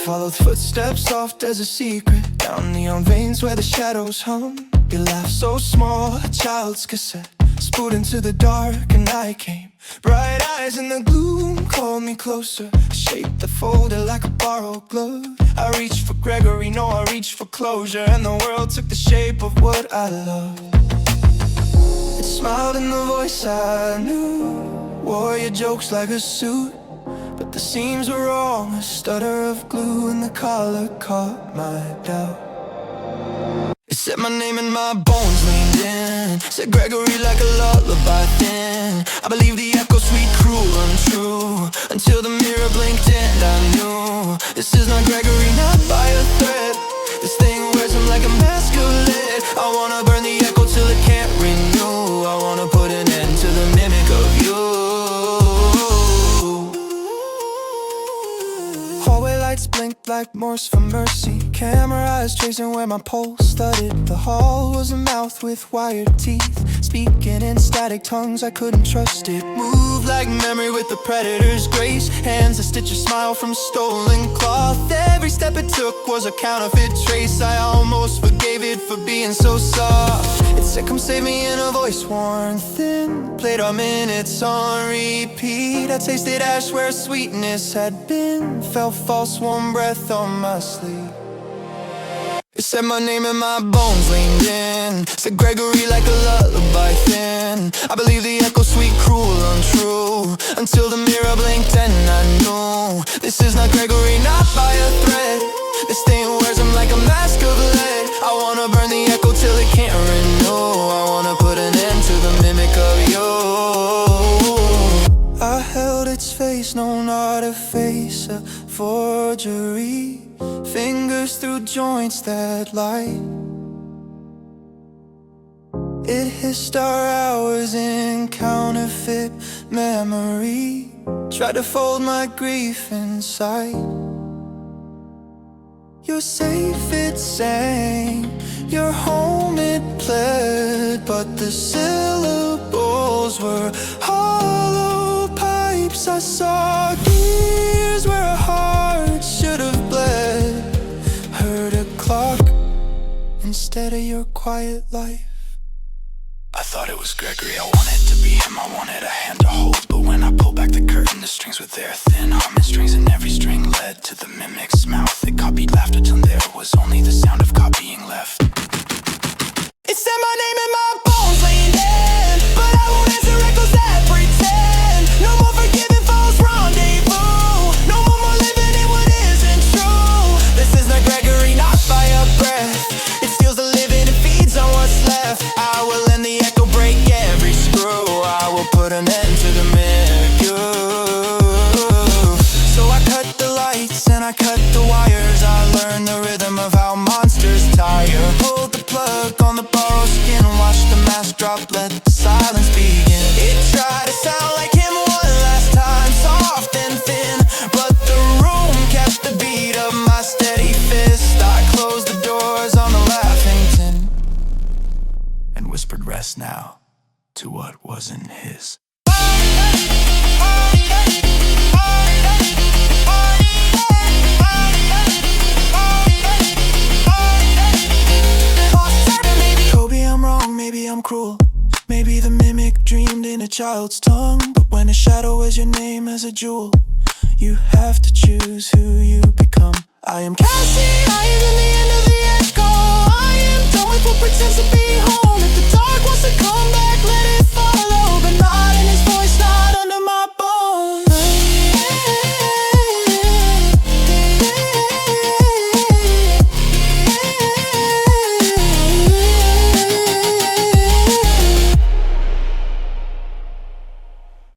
followed footsteps soft as a secret, down neon veins where the shadows hum. Your laugh so small, a child's cassette, spooled into the dark and I came. Bright eyes in the gloom called me closer, a shape that folded like a borrowed glove. I reached for Gregory, no, I reached for closure, and the world took the shape of what I love. It smiled in the voice I knew, wore your jokes like a suit, but the seams were wrong, a stutter of glue, and the collar caught my doubt. It said my name and my bones leaned in, said Gregory like a lullaby thin. I believed the echo, sweet, cruel, untrue, until the mirror blinked and I knew this is not Gregory, not by a thread. This thing wears him like a mask of lead. I wanna burn the echo till it can't renew. I wanna put an end to the mimic of you. Hallway lights blinked like Morse for mercy, camera eyes tracing where my pulse studded. The hall was a mouth with wired teeth, speaking in static tongues, I couldn't trust it. Moved like memory with the predator's grace, hands that stitch a smile from stolen cloth. Every step it took was a counterfeit trace, I almost forgave it for being so soft. It said come save me in a voice worn thin, played our minutes on repeat. I tasted ash where sweetness had been, felt false warm breath on my sleeve. It said my name and my bones leaned in, said Gregory like a lullaby thin. I believed the echo, sweet, cruel, untrue, until the mirror blinked and I knew this is not Gregory, not by a thread. This thing wears him like a mask of lead. I wanna burn the echo till it can't renew. I wanna put an end to the mimic of you. I held its face, no, not a face, a forgery. Fingers through joints that light. It hissed our hours in counterfeit memory, tried to fold my grief inside. You're safe, it sang, you're home, it pled, but the syllables were hollow pipes. I saw gears where a heart should have bled, heard a clock instead of your quiet life. I thought it was Gregory, I wanted to be him, I wanted a hand to hold. But when I pulled back the curtain, the strings were there, thin humming strings, and every string led to the mimic's mouth. It copied laughter till there was only the sound of copying left. It said my name and my bones leaned in, but I won't answer echoes that pretend. No more forgiving false rendezvous, no more living in what isn't true. This is not Gregory, not by a breath. It steals the living and feeds on what's left. I will end the echo, break every screw. I will put an end to the mimic. So I cut the lights and I cut the wires. I learned the rhythm of how monsters tire. Pulled the plug on the borrowed skin, watch the mask drop, let the silence begin. It tried to sound like him one last time, soft and thin, but the room kept the beat of my steady fist. I closed the doors on the laughing tin and whispered rest now to what wasn't his. Maybe I'm wrong, maybe I'm cruel, maybe the mimic dreamed in a child's tongue. But when a shadow wears your name as a jewel, you have to choose who you become. I am Cassie, I am in the end of the echo. I am done with what pretends to be